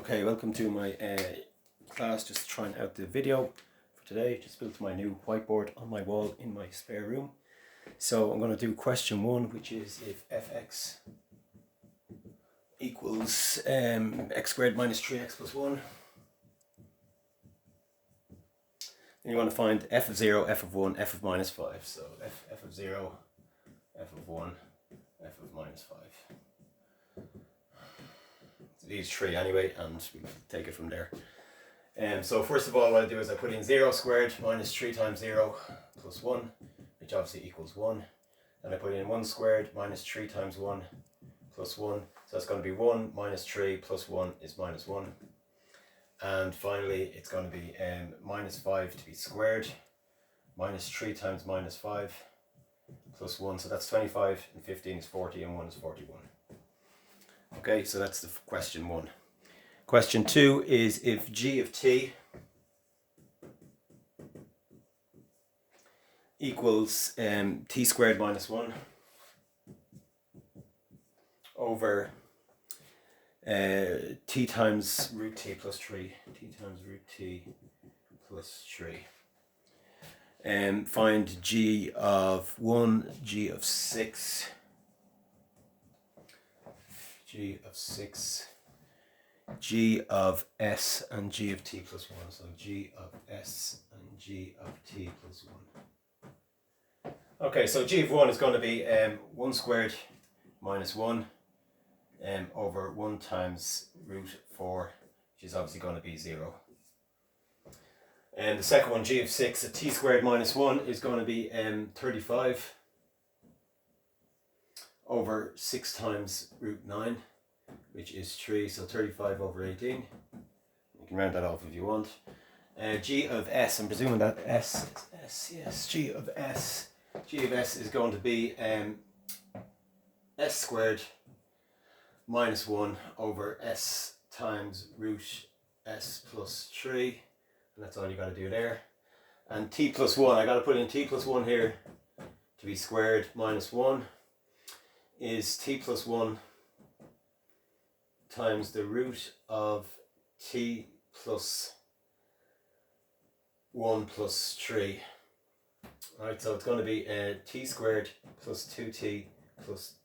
Okay, welcome to my class. Just trying out the video for today. Just built my new whiteboard on my wall in my spare room. So I'm going to do question 1, which is if fx equals x squared minus 3x plus 1. Then you want to find f of 0, f of 1, f of minus 5. So f of 0, f of 1, f of minus 5. These three anyway, and we'll take it from there. So first of all, what I do is I put in 0 squared minus 3 times 0 plus 1, which obviously equals 1. Then I put in 1 squared minus 3 times 1 plus 1. So that's going to be 1 minus 3 plus 1 is minus 1. And finally, it's going to be minus 5 to be squared. Minus 3 times minus 5 plus 1. So that's 25, and 15 is 40, and 1 is 41. Okay, so that's the question 1. Question 2 is if g of t equals t squared minus 1 over t times root t plus 3, t times root t plus 3. Find g of 1, g of 6, g of 6, g of s, and g of t plus 1. So g of s and g of t plus 1. Okay, so g of 1 is going to be 1 squared minus 1 over 1 times root 4, which is obviously going to be 0. And the second one, g of 6, a t squared minus 1, is going to be 35 over 6 times root 9, which is 3, so 35 over 18. You can round that off if you want. G of s, I'm presuming that s is s, yes, g of s is going to be s squared minus 1 over s times root s plus 3, and that's all you got to do there. And t plus 1, I got to put in t plus 1 here to be squared minus 1, is t plus 1 times the root of t plus 1 plus 3. Alright, so it's going to be t squared plus 2t plus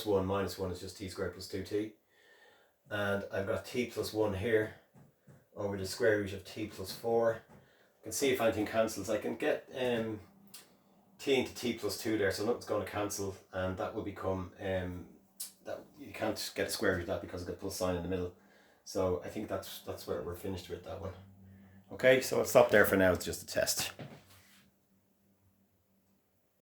1 minus 1 is just t squared plus 2t. And I've got t plus 1 here over the square root of t plus 4. I can see if anything cancels. I can get t into t plus 2 there, so nothing's going to cancel, and that will become that you can't get a square root of that because I've got plus sign in the middle. So I think that's where we're finished with that one. Okay, so I'll stop there for now. It's just a test.